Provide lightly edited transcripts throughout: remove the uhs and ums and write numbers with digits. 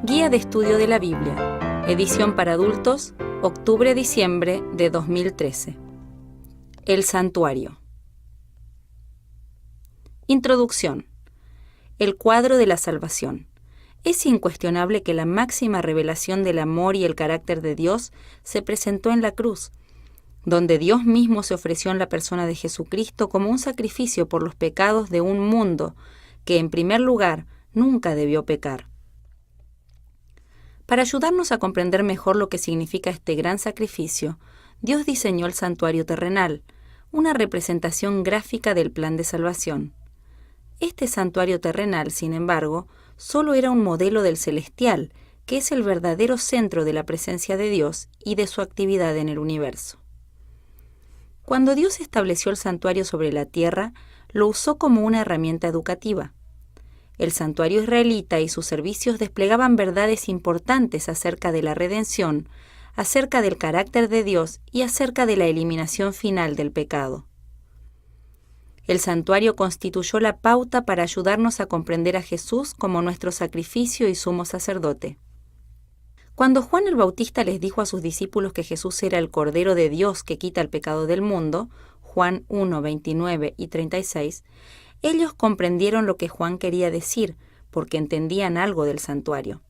Guía de Estudio de la Biblia, edición para adultos, octubre-diciembre de 2013. El Santuario. Introducción. El cuadro de la salvación. Es incuestionable que la máxima revelación del amor y el carácter de Dios se presentó en la cruz, donde Dios mismo se ofreció en la persona de Jesucristo como un sacrificio por los pecados de un mundo que, en primer lugar, nunca debió pecar. Para ayudarnos a comprender mejor lo que significa este gran sacrificio, Dios diseñó el santuario terrenal, una representación gráfica del plan de salvación. Este santuario terrenal, sin embargo, solo era un modelo del celestial, que es el verdadero centro de la presencia de Dios y de su actividad en el universo. Cuando Dios estableció el santuario sobre la tierra, lo usó como una herramienta educativa. El santuario israelita y sus servicios desplegaban verdades importantes acerca de la redención, acerca del carácter de Dios y acerca de la eliminación final del pecado. El santuario constituyó la pauta para ayudarnos a comprender a Jesús como nuestro sacrificio y sumo sacerdote. Cuando Juan el Bautista les dijo a sus discípulos que Jesús era el Cordero de Dios que quita el pecado del mundo, Juan 1, 29 y 36, ellos comprendieron lo que Juan quería decir, porque entendían algo del santuario.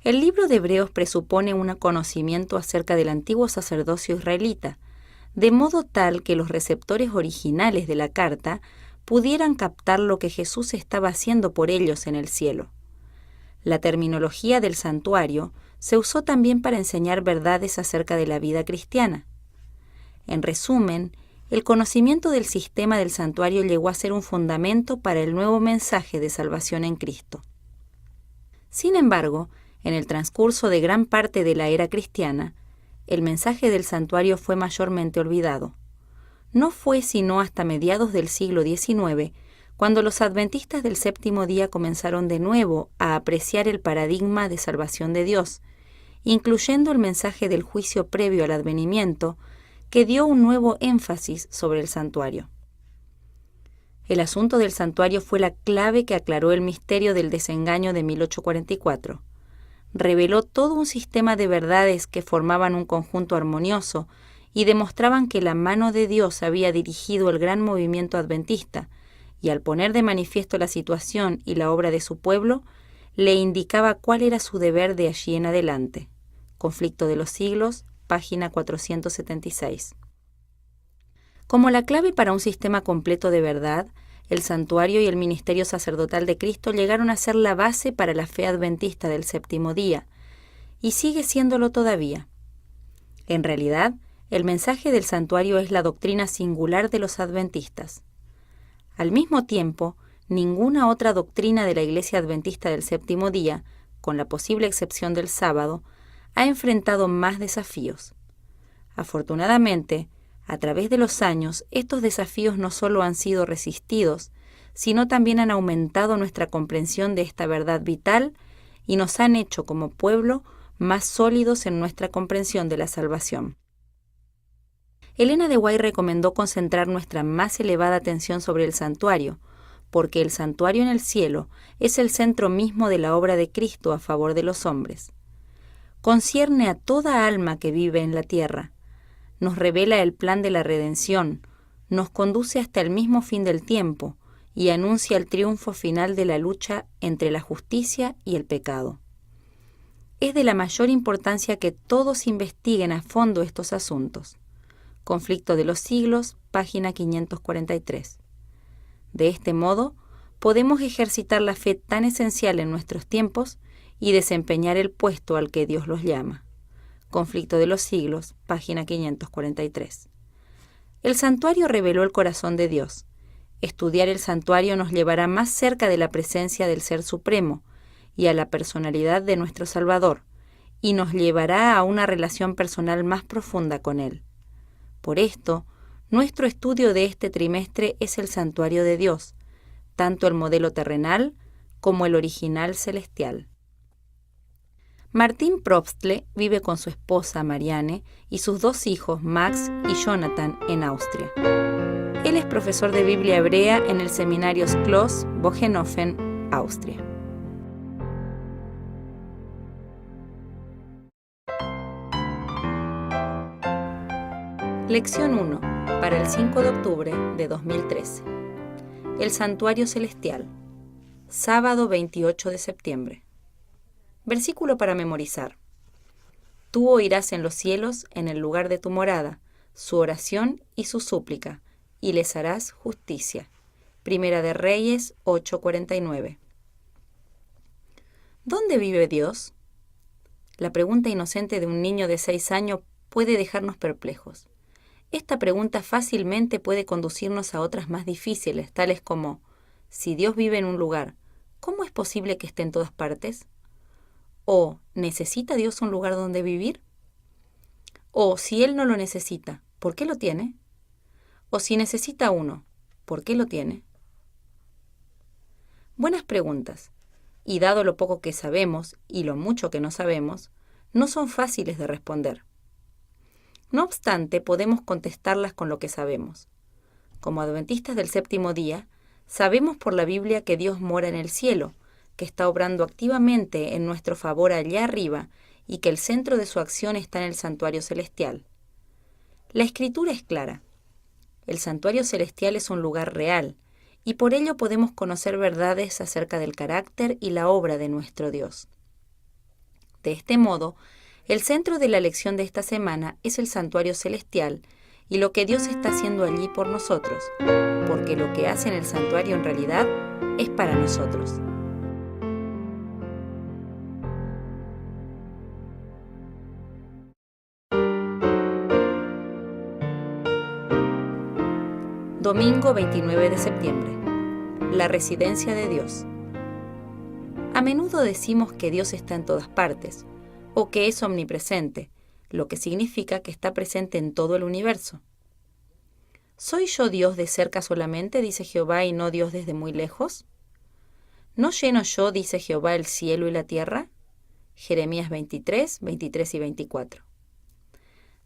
El libro de Hebreos presupone un conocimiento acerca del antiguo sacerdocio israelita, de modo tal que los receptores originales de la carta pudieran captar lo que Jesús estaba haciendo por ellos en el cielo. La terminología del santuario se usó también para enseñar verdades acerca de la vida cristiana. En resumen, el conocimiento del sistema del santuario llegó a ser un fundamento para el nuevo mensaje de salvación en Cristo. Sin embargo, en el transcurso de gran parte de la era cristiana, el mensaje del santuario fue mayormente olvidado. No fue sino hasta mediados del siglo XIX cuando los adventistas del séptimo día comenzaron de nuevo a apreciar el paradigma de salvación de Dios, incluyendo el mensaje del juicio previo al advenimiento, que dio un nuevo énfasis sobre el santuario. El asunto del santuario fue la clave que aclaró el misterio del desengaño de 1844. Reveló todo un sistema de verdades que formaban un conjunto armonioso y demostraban que la mano de Dios había dirigido el gran movimiento adventista, y al poner de manifiesto la situación y la obra de su pueblo, le indicaba cuál era su deber de allí en adelante. Conflicto de los siglos, página 476. Como la clave para un sistema completo de verdad, el santuario y el ministerio sacerdotal de Cristo llegaron a ser la base para la fe adventista del séptimo día, y sigue siéndolo todavía. En realidad, el mensaje del santuario es la doctrina singular de los adventistas. Al mismo tiempo, ninguna otra doctrina de la Iglesia Adventista del séptimo día, con la posible excepción del sábado, ha enfrentado más desafíos. Afortunadamente, a través de los años, estos desafíos no solo han sido resistidos, sino también han aumentado nuestra comprensión de esta verdad vital y nos han hecho como pueblo más sólidos en nuestra comprensión de la salvación. Elena de White recomendó concentrar nuestra más elevada atención sobre el santuario, porque el santuario en el cielo es el centro mismo de la obra de Cristo a favor de los hombres. Concierne a toda alma que vive en la tierra, nos revela el plan de la redención, nos conduce hasta el mismo fin del tiempo y anuncia el triunfo final de la lucha entre la justicia y el pecado. Es de la mayor importancia que todos investiguen a fondo estos asuntos. Conflicto de los siglos, página 543. De este modo, podemos ejercitar la fe tan esencial en nuestros tiempos y desempeñar el puesto al que Dios los llama. Conflicto de los siglos, página 543. El santuario reveló el corazón de Dios. Estudiar el santuario nos llevará más cerca de la presencia del Ser Supremo y a la personalidad de nuestro Salvador, y nos llevará a una relación personal más profunda con Él. Por esto, nuestro estudio de este trimestre es el santuario de Dios, tanto el modelo terrenal como el original celestial. Martín Probstle vive con su esposa Marianne y sus dos hijos Max y Jonathan en Austria. Él es profesor de Biblia hebrea en el seminario Schloss Bogenhofen, Austria. Lección 1, para el 5 de octubre de 2013. El Santuario Celestial, sábado 28 de septiembre. Versículo para memorizar. Tú oirás en los cielos, en el lugar de tu morada, su oración y su súplica, y les harás justicia. Primera de Reyes 8:49. ¿Dónde vive Dios? La pregunta inocente de un niño de 6 años puede dejarnos perplejos. Esta pregunta fácilmente puede conducirnos a otras más difíciles, tales como, si Dios vive en un lugar, ¿cómo es posible que esté en todas partes? ¿O necesita Dios un lugar donde vivir? ¿O si Él no lo necesita, ¿por qué lo tiene? ¿O si necesita uno, ¿por qué lo tiene? Buenas preguntas, y dado lo poco que sabemos y lo mucho que no sabemos, no son fáciles de responder. No obstante, podemos contestarlas con lo que sabemos. Como adventistas del séptimo día, sabemos por la Biblia que Dios mora en el cielo, que está obrando activamente en nuestro favor allá arriba y que el centro de su acción está en el santuario celestial. La Escritura es clara. El santuario celestial es un lugar real, y por ello podemos conocer verdades acerca del carácter y la obra de nuestro Dios. De este modo, el centro de la lección de esta semana es el santuario celestial y lo que Dios está haciendo allí por nosotros, porque lo que hace en el santuario en realidad es para nosotros. Domingo 29 de septiembre. La residencia de Dios. A menudo decimos que Dios está en todas partes, o que es omnipresente, lo que significa que está presente en todo el universo. ¿Soy yo Dios de cerca solamente, dice Jehová, y no Dios desde muy lejos? ¿No lleno yo, dice Jehová, el cielo y la tierra? Jeremías 23, 23 y 24.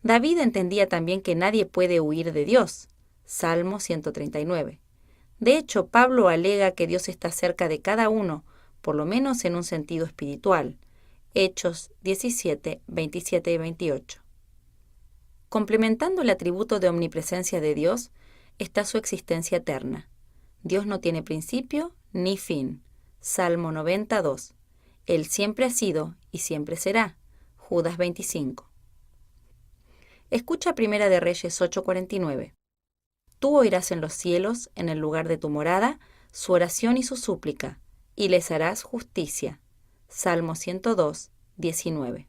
David entendía también que nadie puede huir de Dios. Salmo 139. De hecho, Pablo alega que Dios está cerca de cada uno, por lo menos en un sentido espiritual. Hechos 17, 27 y 28. Complementando el atributo de omnipresencia de Dios, está su existencia eterna. Dios no tiene principio ni fin. Salmo 92. Él siempre ha sido y siempre será. Judas 25. Escucha Primera de Reyes 8:49. Tú oirás en los cielos, en el lugar de tu morada, su oración y su súplica, y les harás justicia. Salmo 102, 19.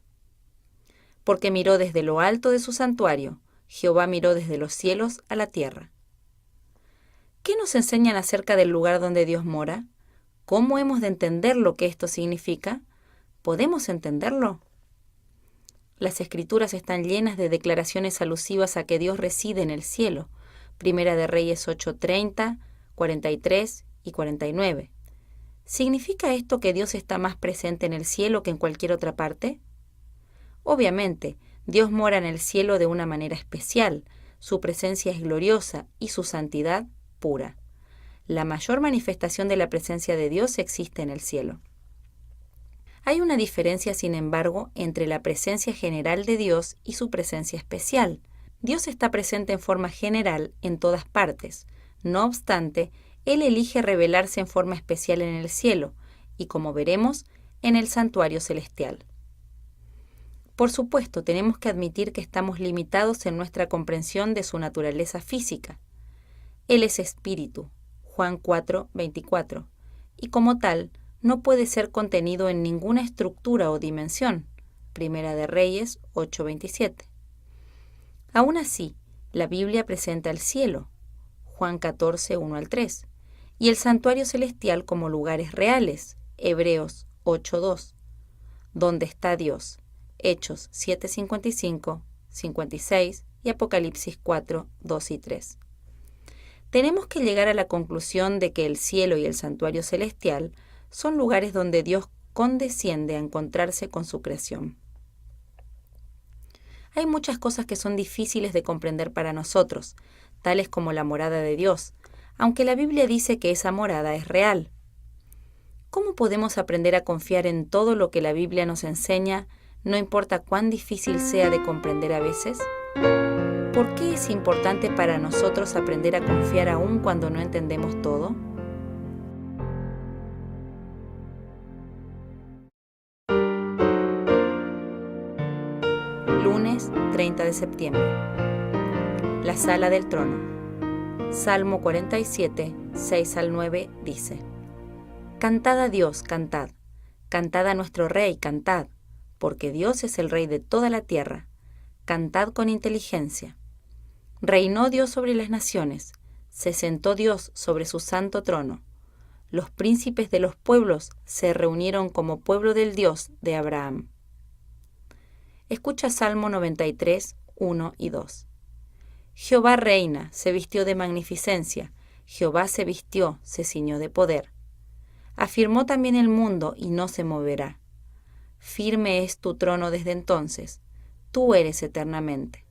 Porque miró desde lo alto de su santuario, Jehová miró desde los cielos a la tierra. ¿Qué nos enseñan acerca del lugar donde Dios mora? ¿Cómo hemos de entender lo que esto significa? ¿Podemos entenderlo? Las Escrituras están llenas de declaraciones alusivas a que Dios reside en el cielo. Primera de Reyes 8:30, 43 y 49. ¿Significa esto que Dios está más presente en el cielo que en cualquier otra parte? Obviamente, Dios mora en el cielo de una manera especial, su presencia es gloriosa y su santidad pura. La mayor manifestación de la presencia de Dios existe en el cielo. Hay una diferencia, sin embargo, entre la presencia general de Dios y su presencia especial. Dios está presente en forma general en todas partes. No obstante, Él elige revelarse en forma especial en el cielo y, como veremos, en el santuario celestial. Por supuesto, tenemos que admitir que estamos limitados en nuestra comprensión de su naturaleza física. Él es espíritu, Juan 4:24, y como tal, no puede ser contenido en ninguna estructura o dimensión, Primera de Reyes 8:27. Aún así, la Biblia presenta el cielo, Juan 14:1 al 3, y el santuario celestial como lugares reales, Hebreos 8:2, donde está Dios, Hechos 7:55, 56 y Apocalipsis 4:2 y 3. Tenemos que llegar a la conclusión de que el cielo y el santuario celestial son lugares donde Dios condesciende a encontrarse con su creación. Hay muchas cosas que son difíciles de comprender para nosotros, tales como la morada de Dios, aunque la Biblia dice que esa morada es real. ¿Cómo podemos aprender a confiar en todo lo que la Biblia nos enseña, no importa cuán difícil sea de comprender a veces? ¿Por qué es importante para nosotros aprender a confiar aún cuando no entendemos todo? Lunes 30 de septiembre. La sala del trono. Salmo 47, 6 al 9 dice: Cantad a Dios, cantad. Cantad a nuestro Rey, cantad, porque Dios es el Rey de toda la tierra. Cantad con inteligencia. Reinó Dios sobre las naciones, se sentó Dios sobre su santo trono. Los príncipes de los pueblos se reunieron como pueblo del Dios de Abraham. Escucha Salmo 93, 1 y 2. Jehová reina, se vistió de magnificencia, Jehová se vistió, se ciñó de poder. Afirmó también el mundo y no se moverá. Firme es tu trono desde entonces, tú eres eternamente.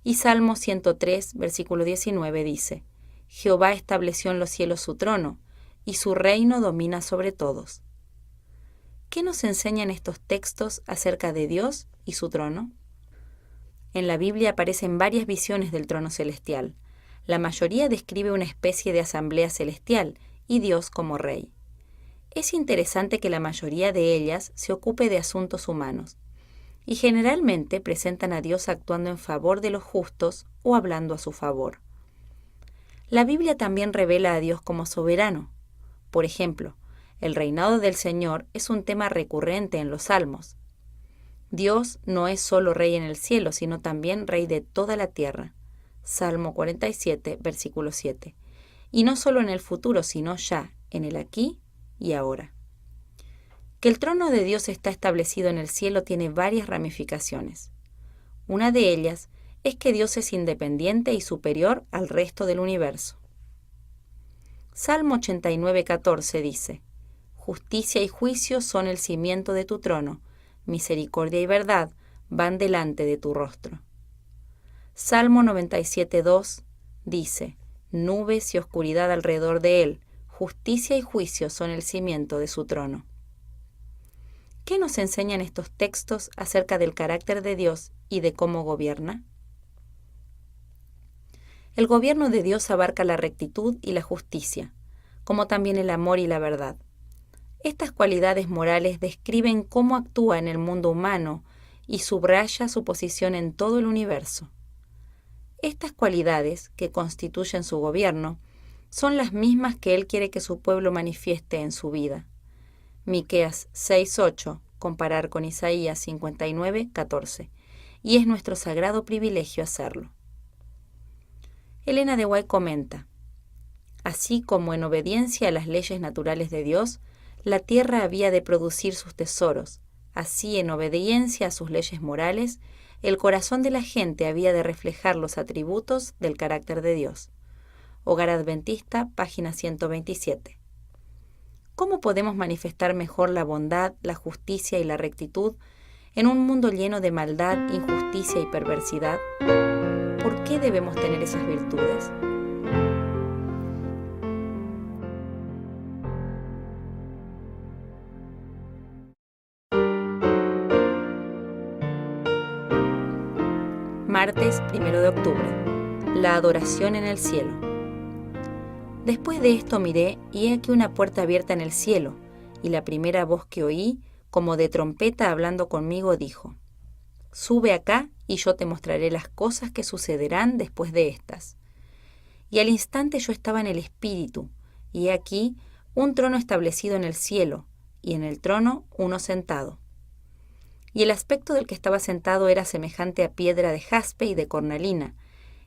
Y Salmo 103, versículo 19 dice: Jehová estableció en los cielos su trono, y su reino domina sobre todos. ¿Qué nos enseñan estos textos acerca de Dios y su trono? En la Biblia aparecen varias visiones del trono celestial. La mayoría describe una especie de asamblea celestial y Dios como rey. Es interesante que la mayoría de ellas se ocupe de asuntos humanos, y generalmente presentan a Dios actuando en favor de los justos o hablando a su favor. La Biblia también revela a Dios como soberano. Por ejemplo, el reinado del Señor es un tema recurrente en los Salmos. Dios no es solo rey en el cielo, sino también rey de toda la tierra. Salmo 47, versículo 7. Y no solo en el futuro, sino ya, en el aquí y ahora. Que el trono de Dios está establecido en el cielo tiene varias ramificaciones. Una de ellas es que Dios es independiente y superior al resto del universo. Salmo 89, 14 dice: Justicia y juicio son el cimiento de tu trono, misericordia y verdad van delante de tu rostro. Salmo 97, 2 dice: Nubes y oscuridad alrededor de él, justicia y juicio son el cimiento de su trono. ¿Qué nos enseñan estos textos acerca del carácter de Dios y de cómo gobierna? El gobierno de Dios abarca la rectitud y la justicia, como también el amor y la verdad. Estas cualidades morales describen cómo actúa en el mundo humano y subraya su posición en todo el universo. Estas cualidades, que constituyen su gobierno, son las mismas que Él quiere que su pueblo manifieste en su vida. Miqueas 6:8, comparar con Isaías 59:14, y es nuestro sagrado privilegio hacerlo. Elena de White comenta: Así como en obediencia a las leyes naturales de Dios, la tierra había de producir sus tesoros, así en obediencia a sus leyes morales, el corazón de la gente había de reflejar los atributos del carácter de Dios. Hogar Adventista, página 127. ¿Cómo podemos manifestar mejor la bondad, la justicia y la rectitud en un mundo lleno de maldad, injusticia y perversidad? ¿Por qué debemos tener esas virtudes? Martes 1 de octubre. La adoración en el cielo. Después de esto miré, y he aquí una puerta abierta en el cielo, y la primera voz que oí, como de trompeta hablando conmigo, dijo: Sube acá, y yo te mostraré las cosas que sucederán después de estas. Y al instante yo estaba en el Espíritu, y he aquí un trono establecido en el cielo, y en el trono uno sentado. Y el aspecto del que estaba sentado era semejante a piedra de jaspe y de cornalina,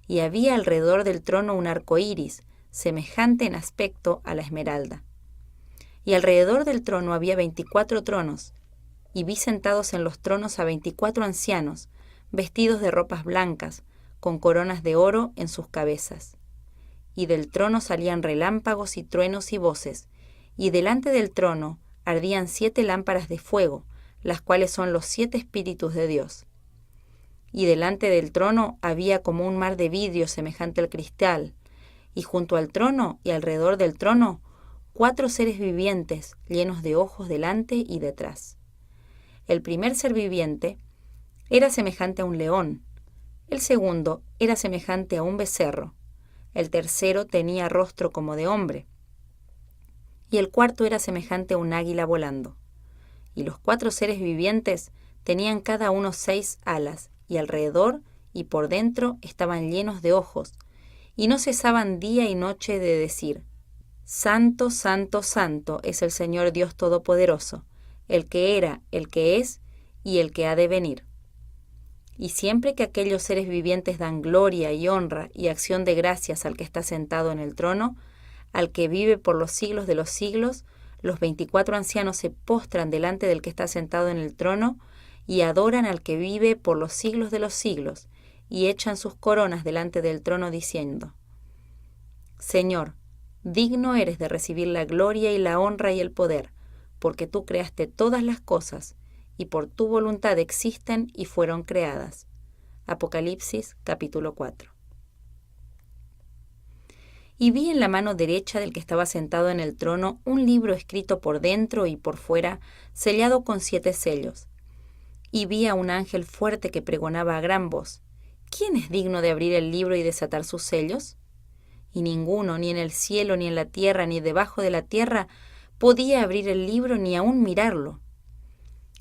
y había alrededor del trono un arco iris, semejante en aspecto a la esmeralda. Y alrededor del trono había 24 tronos, y vi sentados en los tronos a 24 ancianos, vestidos de ropas blancas, con coronas de oro en sus cabezas. Y del trono salían relámpagos y truenos y voces, y delante del trono ardían 7 lámparas de fuego, las cuales son los 7 espíritus de Dios. Y delante del trono había como un mar de vidrio semejante al cristal, y junto al trono y alrededor del trono 4 seres vivientes llenos de ojos delante y detrás. El primer ser viviente era semejante a un león, El segundo era semejante a un becerro. El tercero tenía rostro como de hombre. Y el cuarto era semejante a un águila volando. Y los 4 seres vivientes tenían cada uno 6 alas, y alrededor y por dentro estaban llenos de ojos, y no cesaban día y noche de decir: Santo, santo, santo es el Señor Dios Todopoderoso, el que era, el que es y el que ha de venir. Y siempre que aquellos seres vivientes dan gloria y honra y acción de gracias al que está sentado en el trono, al que vive por los siglos de los siglos, los 24 ancianos se postran delante del que está sentado en el trono y adoran al que vive por los siglos de los siglos, y echan sus coronas delante del trono diciendo: Señor, digno eres de recibir la gloria y la honra y el poder, porque tú creaste todas las cosas, y por tu voluntad existen y fueron creadas. Apocalipsis capítulo 4. Y vi en la mano derecha del que estaba sentado en el trono un libro escrito por dentro y por fuera, sellado con 7 sellos. Y vi a un ángel fuerte que pregonaba a gran voz: ¿Quién es digno de abrir el libro y desatar sus sellos? Y ninguno, ni en el cielo, ni en la tierra, ni debajo de la tierra, podía abrir el libro ni aún mirarlo.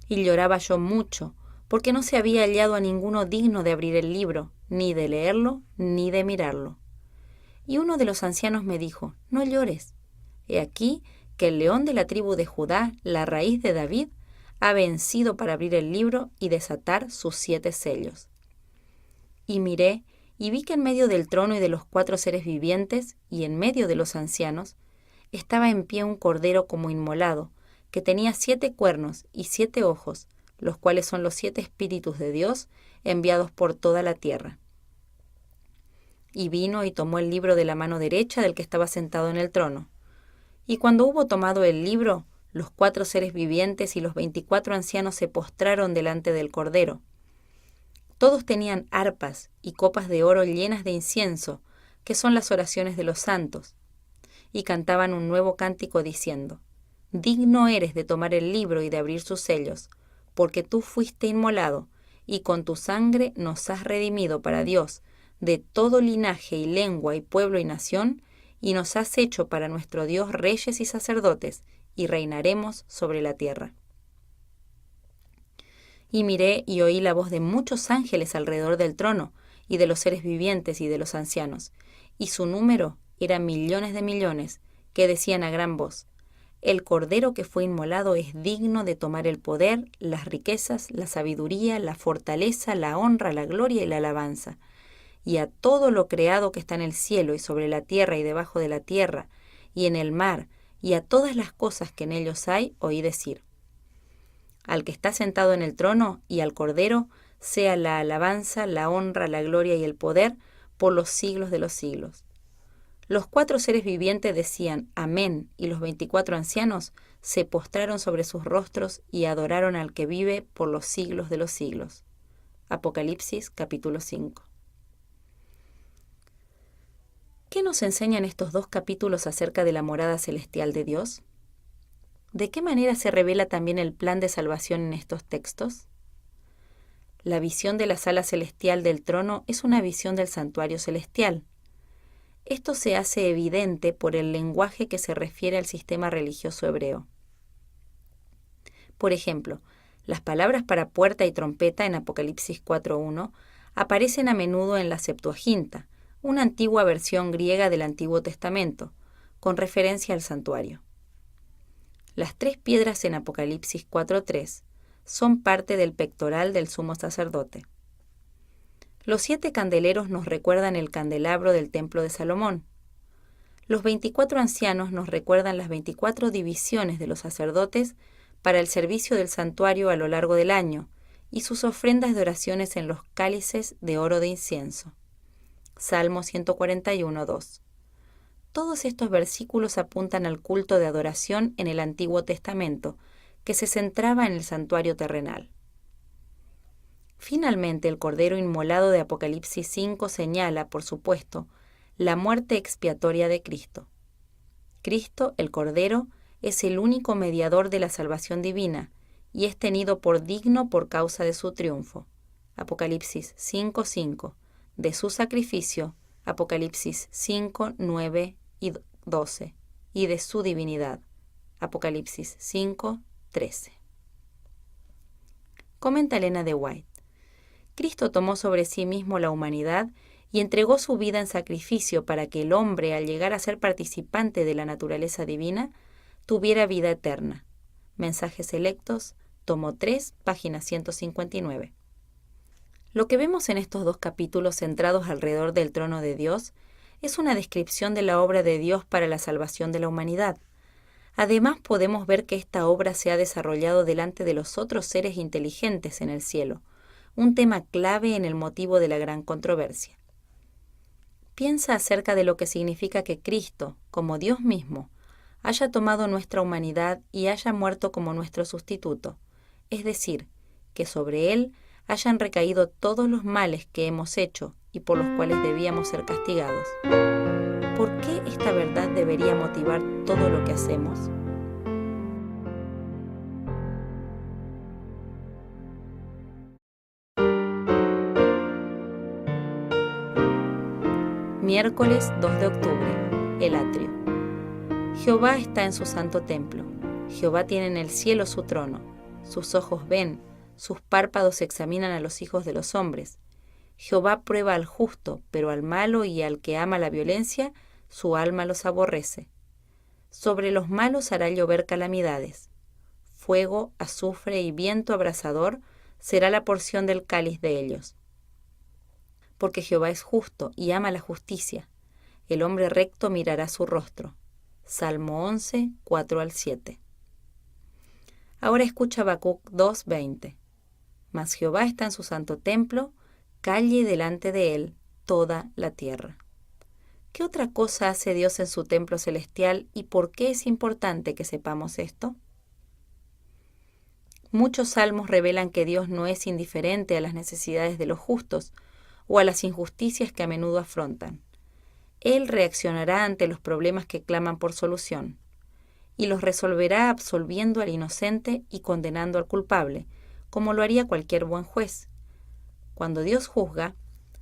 Y lloraba yo mucho, porque no se había hallado a ninguno digno de abrir el libro, ni de leerlo, ni de mirarlo. Y uno de los ancianos me dijo: No llores. He aquí que el león de la tribu de Judá, la raíz de David, ha vencido para abrir el libro y desatar sus 7 sellos. Y miré, y vi que en medio del trono y de los 4 seres vivientes, y en medio de los ancianos, estaba en pie un cordero como inmolado, que tenía 7 cuernos y 7 ojos, los cuales son los 7 espíritus de Dios enviados por toda la tierra. Y vino y tomó el libro de la mano derecha del que estaba sentado en el trono. Y cuando hubo tomado el libro, los 4 seres vivientes y los 24 ancianos se postraron delante del cordero. Todos tenían arpas y copas de oro llenas de incienso, que son las oraciones de los santos, y cantaban un nuevo cántico diciendo: Digno eres de tomar el libro y de abrir sus sellos, porque tú fuiste inmolado, y con tu sangre nos has redimido para Dios, de todo linaje y lengua y pueblo y nación, y nos has hecho para nuestro Dios reyes y sacerdotes, y reinaremos sobre la tierra. Y miré y oí la voz de muchos ángeles alrededor del trono, y de los seres vivientes y de los ancianos, y su número era millones de millones, que decían a gran voz: El cordero que fue inmolado es digno de tomar el poder, las riquezas, la sabiduría, la fortaleza, la honra, la gloria y la alabanza. Y a todo lo creado que está en el cielo y sobre la tierra y debajo de la tierra, y en el mar, y a todas las cosas que en ellos hay, oí decir: Al que está sentado en el trono y al Cordero, sea la alabanza, la honra, la gloria y el poder por los siglos de los siglos. Los 4 seres vivientes decían: Amén, y los 24 ancianos se postraron sobre sus rostros y adoraron al que vive por los siglos de los siglos. Apocalipsis capítulo 5. ¿Qué nos enseñan estos 2 capítulos acerca de la morada celestial de Dios? ¿De qué manera se revela también el plan de salvación en estos textos? La visión de la sala celestial del trono es una visión del santuario celestial. Esto se hace evidente por el lenguaje que se refiere al sistema religioso hebreo. Por ejemplo, las palabras para puerta y trompeta en Apocalipsis 4:1 aparecen a menudo en la Septuaginta, una antigua versión griega del Antiguo Testamento, con referencia al santuario. Las 3 piedras en Apocalipsis 4:3 son parte del pectoral del sumo sacerdote. Los 7 candeleros nos recuerdan el candelabro del templo de Salomón. Los 24 ancianos nos recuerdan las 24 divisiones de los sacerdotes para el servicio del santuario a lo largo del año y sus ofrendas de oraciones en los cálices de oro de incienso. Salmo 141:2. Todos estos versículos apuntan al culto de adoración en el Antiguo Testamento, que se centraba en el santuario terrenal. Finalmente, el Cordero inmolado de Apocalipsis 5 señala, por supuesto, la muerte expiatoria de Cristo. Cristo, el Cordero, es el único mediador de la salvación divina y es tenido por digno por causa de su triunfo. Apocalipsis 5:5, de su sacrificio, Apocalipsis 5:9 y 12, y de su divinidad, Apocalipsis 5:13. Comenta Elena de White: Cristo tomó sobre sí mismo la humanidad y entregó su vida en sacrificio para que el hombre, al llegar a ser participante de la naturaleza divina, tuviera vida eterna. Mensajes Selectos, tomo 3, página 159. Lo que vemos en estos dos capítulos centrados alrededor del trono de Dios es una descripción de la obra de Dios para la salvación de la humanidad. Además, podemos ver que esta obra se ha desarrollado delante de los otros seres inteligentes en el cielo, un tema clave en el motivo de la gran controversia. Piensa acerca de lo que significa que Cristo, como Dios mismo, haya tomado nuestra humanidad y haya muerto como nuestro sustituto, es decir, que sobre Él hayan recaído todos los males que hemos hecho y por los cuales debíamos ser castigados. ¿Por qué esta verdad debería motivar todo lo que hacemos? Miércoles 2 de octubre. El atrio. Jehová está en su santo templo. Jehová tiene en el cielo su trono. Sus ojos ven, sus párpados examinan a los hijos de los hombres. Jehová prueba al justo, pero al malo y al que ama la violencia, su alma los aborrece. Sobre los malos hará llover calamidades. Fuego, azufre y viento abrasador será la porción del cáliz de ellos. Porque Jehová es justo y ama la justicia. El hombre recto mirará su rostro. Salmo 11, 4 al 7. Ahora escucha Habacuc 2:20. Mas Jehová está en su santo templo, calle delante de él toda la tierra. ¿Qué otra cosa hace Dios en su templo celestial y por qué es importante que sepamos esto? Muchos salmos revelan que Dios no es indiferente a las necesidades de los justos o a las injusticias que a menudo afrontan. Él reaccionará ante los problemas que claman por solución, y los resolverá absolviendo al inocente y condenando al culpable, como lo haría cualquier buen juez. Cuando Dios juzga,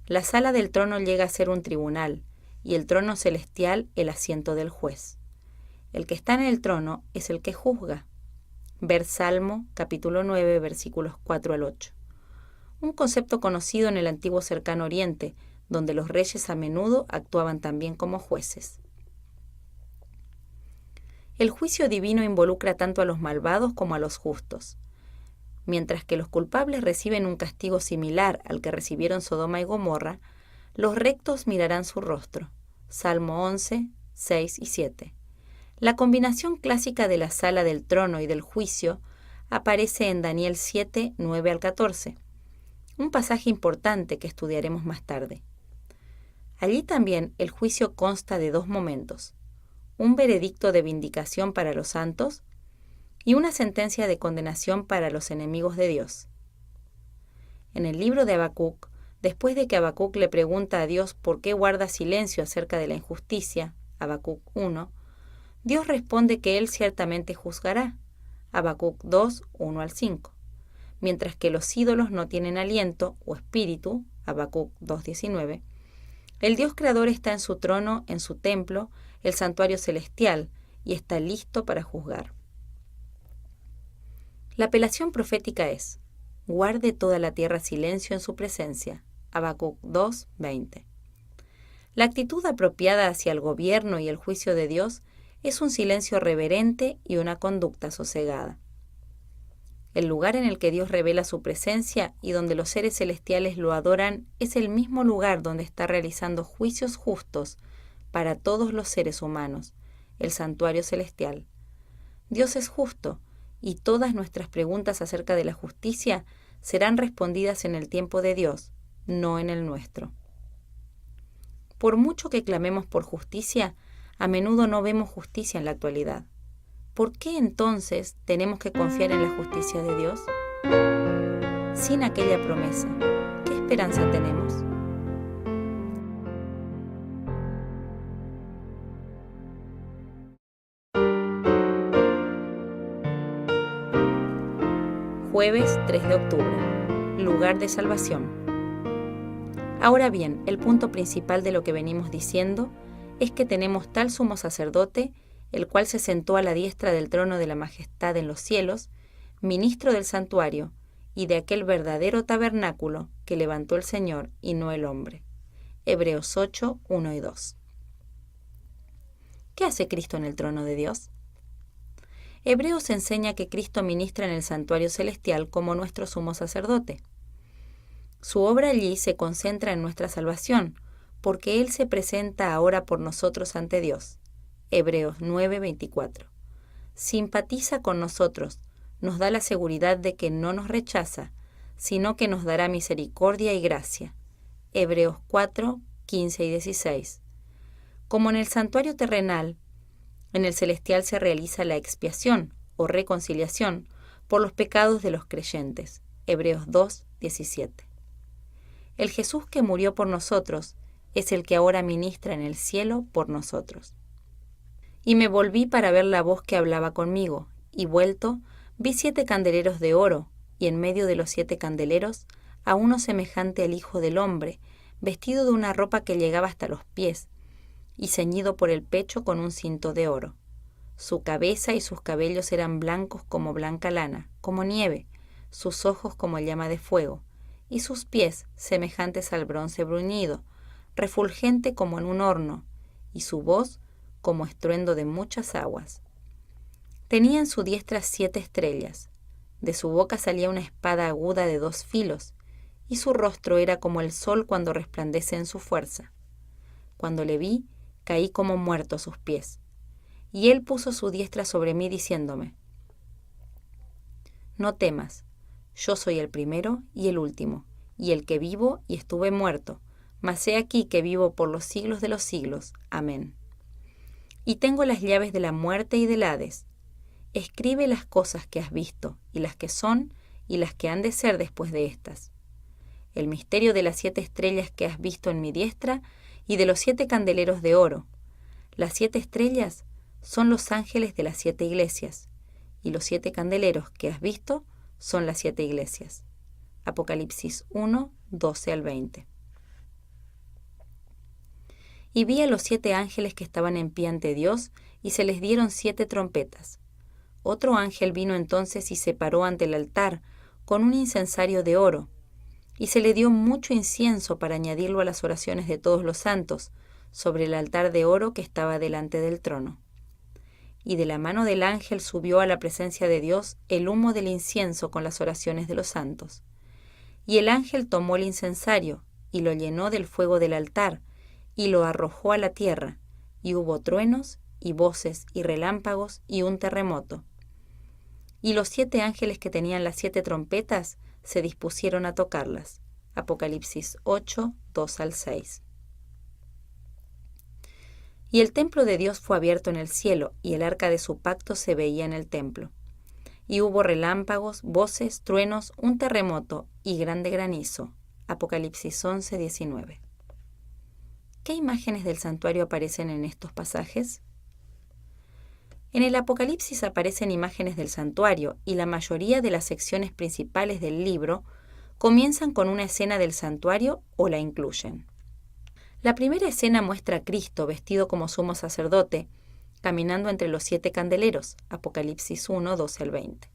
la sala del trono llega a ser un tribunal, y el trono celestial el asiento del juez. El que está en el trono es el que juzga. Ver Salmo, capítulo 9, versículos 4 al 8. Un concepto conocido en el antiguo Cercano Oriente, donde los reyes a menudo actuaban también como jueces. El juicio divino involucra tanto a los malvados como a los justos. Mientras que los culpables reciben un castigo similar al que recibieron Sodoma y Gomorra, los rectos mirarán su rostro. Salmo 11, 6 y 7. La combinación clásica de la sala del trono y del juicio aparece en Daniel 7, 9 al 14. Un pasaje importante que estudiaremos más tarde. Allí también el juicio consta de dos momentos: un veredicto de vindicación para los santos y una sentencia de condenación para los enemigos de Dios. En el libro de Habacuc, después de que Habacuc le pregunta a Dios por qué guarda silencio acerca de la injusticia, Habacuc 1, Dios responde que Él ciertamente juzgará, Habacuc 2, 1 al 5. Mientras que los ídolos no tienen aliento o espíritu, Habacuc 2:19, el Dios creador está en su trono, en su templo, el santuario celestial, y está listo para juzgar. La apelación profética es: guarde toda la tierra silencio en su presencia, Habacuc 2:20. La actitud apropiada hacia el gobierno y el juicio de Dios es un silencio reverente y una conducta sosegada. El lugar en el que Dios revela su presencia y donde los seres celestiales lo adoran es el mismo lugar donde está realizando juicios justos para todos los seres humanos, el santuario celestial. Dios es justo y todas nuestras preguntas acerca de la justicia serán respondidas en el tiempo de Dios, no en el nuestro. Por mucho que clamemos por justicia, a menudo no vemos justicia en la actualidad. ¿Por qué entonces tenemos que confiar en la justicia de Dios? Sin aquella promesa, ¿qué esperanza tenemos? Jueves 3 de octubre. lugar de salvación. Ahora bien, el punto principal de lo que venimos diciendo es que tenemos tal sumo sacerdote, el cual se sentó a la diestra del trono de la majestad en los cielos, ministro del santuario y de aquel verdadero tabernáculo que levantó el Señor y no el hombre. Hebreos 8, 1 y 2. ¿Qué hace Cristo en el trono de Dios? Hebreos enseña que Cristo ministra en el santuario celestial como nuestro sumo sacerdote. Su obra allí se concentra en nuestra salvación, porque Él se presenta ahora por nosotros ante Dios. Hebreos 9:24. Simpatiza con nosotros, nos da la seguridad de que no nos rechaza, sino que nos dará misericordia y gracia. Hebreos 4:15 y 16. Como en el santuario terrenal, en el celestial se realiza la expiación o reconciliación por los pecados de los creyentes. Hebreos 2:17. El Jesús que murió por nosotros es el que ahora ministra en el cielo por nosotros. Y me volví para ver la voz que hablaba conmigo, y vuelto, vi 7 candeleros de oro, y en medio de los 7 candeleros, a uno semejante al Hijo del Hombre, vestido de una ropa que llegaba hasta los pies, y ceñido por el pecho con un cinto de oro. Su cabeza y sus cabellos eran blancos como blanca lana, como nieve, sus ojos como llama de fuego, y sus pies semejantes al bronce bruñido, refulgente como en un horno, y su voz como estruendo de muchas aguas. Tenía en su diestra 7 estrellas, de su boca salía una espada aguda de 2 filos, y su rostro era como el sol cuando resplandece en su fuerza. Cuando le vi, caí como muerto a sus pies, y él puso su diestra sobre mí diciéndome: No temas, yo soy el primero y el último, y el que vivo y estuve muerto, mas he aquí que vivo por los siglos de los siglos. Amén. Y tengo las llaves de la muerte y del Hades. Escribe las cosas que has visto, y las que son, y las que han de ser después de estas. El misterio de las 7 estrellas que has visto en mi diestra, y de los 7 candeleros de oro. Las 7 estrellas son los ángeles de las 7 iglesias, y los 7 candeleros que has visto son las 7 iglesias. Apocalipsis 1, 12 al 20. Y vi a los 7 ángeles que estaban en pie ante Dios, y se les dieron 7 trompetas. Otro ángel vino entonces y se paró ante el altar, con un incensario de oro, y se le dio mucho incienso para añadirlo a las oraciones de todos los santos, sobre el altar de oro que estaba delante del trono. Y de la mano del ángel subió a la presencia de Dios el humo del incienso con las oraciones de los santos. Y el ángel tomó el incensario, y lo llenó del fuego del altar, y lo arrojó a la tierra, y hubo truenos, y voces, y relámpagos, y un terremoto. Y los 7 ángeles que tenían las 7 trompetas se dispusieron a tocarlas. Apocalipsis 8, 2 al 6. Y el templo de Dios fue abierto en el cielo, y el arca de su pacto se veía en el templo. Y hubo relámpagos, voces, truenos, un terremoto y grande granizo. Apocalipsis 11, 19. ¿Qué imágenes del santuario aparecen en estos pasajes? En el Apocalipsis aparecen imágenes del santuario, y la mayoría de las secciones principales del libro comienzan con una escena del santuario o la incluyen. La primera escena muestra a Cristo vestido como sumo sacerdote, caminando entre los 7 candeleros, Apocalipsis 1, 12 al 20.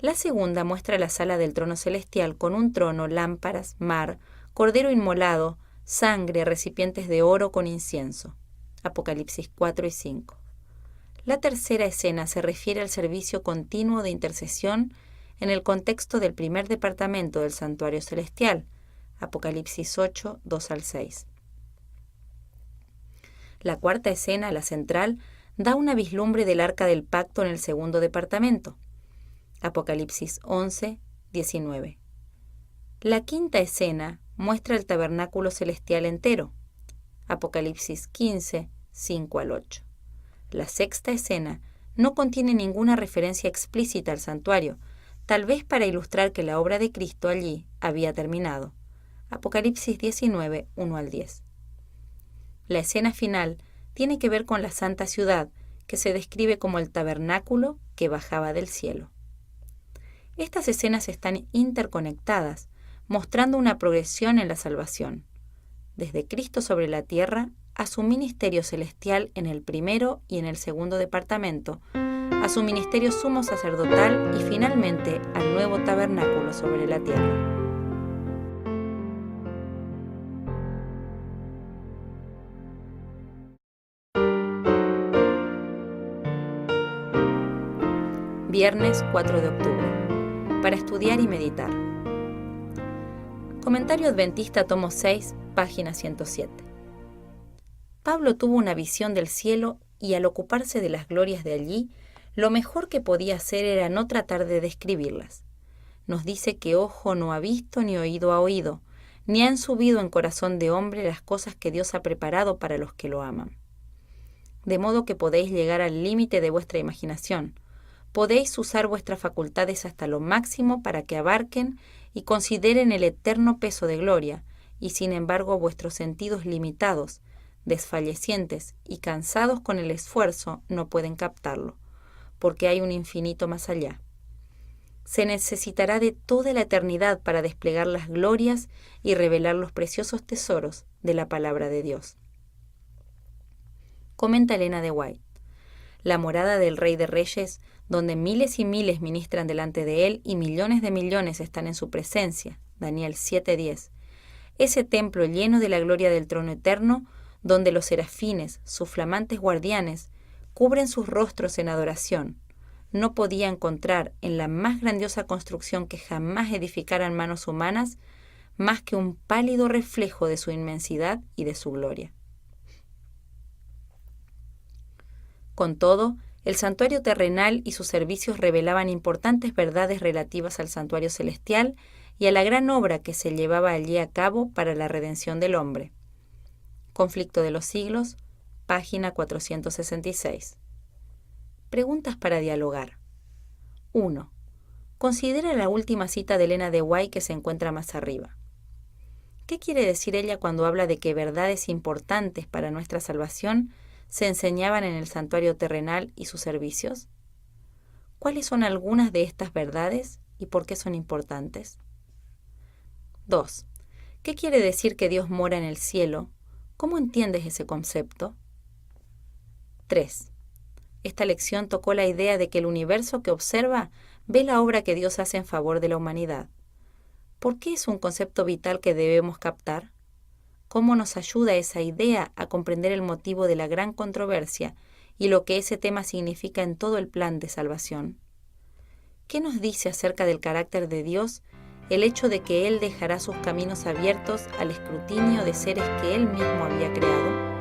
La segunda muestra la sala del trono celestial con un trono, lámparas, mar, cordero inmolado, sangre, recipientes de oro con incienso, Apocalipsis 4 y 5. La tercera escena se refiere al servicio continuo de intercesión en el contexto del primer departamento del santuario celestial, Apocalipsis 8, 2 al 6. La cuarta escena, la central, da una vislumbre del arca del pacto en el segundo departamento, Apocalipsis 11, 19. La quinta escena muestra el tabernáculo celestial entero, Apocalipsis 15, 5 al 8. La sexta escena no contiene ninguna referencia explícita al santuario, tal vez para ilustrar que la obra de Cristo allí había terminado, Apocalipsis 19, 1 al 10. La escena final tiene que ver con la santa ciudad, que se describe como el tabernáculo que bajaba del cielo. Estas escenas están interconectadas, mostrando una progresión en la salvación, desde Cristo sobre la tierra a su ministerio celestial en el primero y en el segundo departamento, a su ministerio sumo sacerdotal y finalmente al nuevo tabernáculo sobre la tierra. Viernes 4 de octubre. Para estudiar y meditar. Comentario Adventista, tomo 6, página 107. Pablo tuvo una visión del cielo y al ocuparse de las glorias de allí, lo mejor que podía hacer era no tratar de describirlas. Nos dice que ojo no ha visto ni oído ha oído, ni han subido en corazón de hombre las cosas que Dios ha preparado para los que lo aman. De modo que podéis llegar al límite de vuestra imaginación. Podéis usar vuestras facultades hasta lo máximo para que abarquen y consideren el eterno peso de gloria, y sin embargo vuestros sentidos limitados, desfallecientes y cansados con el esfuerzo no pueden captarlo, porque hay un infinito más allá. Se necesitará de toda la eternidad para desplegar las glorias y revelar los preciosos tesoros de la palabra de Dios. Comenta Elena de White. La morada del Rey de Reyes, donde miles y miles ministran delante de él y millones de millones están en su presencia, Daniel 7:10. Ese templo lleno de la gloria del trono eterno, donde los serafines, sus flamantes guardianes, cubren sus rostros en adoración, no podía encontrar en la más grandiosa construcción que jamás edificaran manos humanas más que un pálido reflejo de su inmensidad y de su gloria. Con todo, el santuario terrenal y sus servicios revelaban importantes verdades relativas al santuario celestial y a la gran obra que se llevaba allí a cabo para la redención del hombre. Conflicto de los siglos, página 466. Preguntas para dialogar. 1. Considera la última cita de Elena de White que se encuentra más arriba. ¿Qué quiere decir ella cuando habla de que verdades importantes para nuestra salvación se enseñaban en el santuario terrenal y sus servicios? ¿Cuáles son algunas de estas verdades y por qué son importantes? 2. ¿Qué quiere decir que Dios mora en el cielo? ¿Cómo entiendes ese concepto? 3. Esta lección tocó la idea de que el universo que observa ve la obra que Dios hace en favor de la humanidad. ¿Por qué es un concepto vital que debemos captar? ¿Cómo nos ayuda esa idea a comprender el motivo de la gran controversia y lo que ese tema significa en todo el plan de salvación? ¿Qué nos dice acerca del carácter de Dios el hecho de que Él dejará sus caminos abiertos al escrutinio de seres que Él mismo había creado?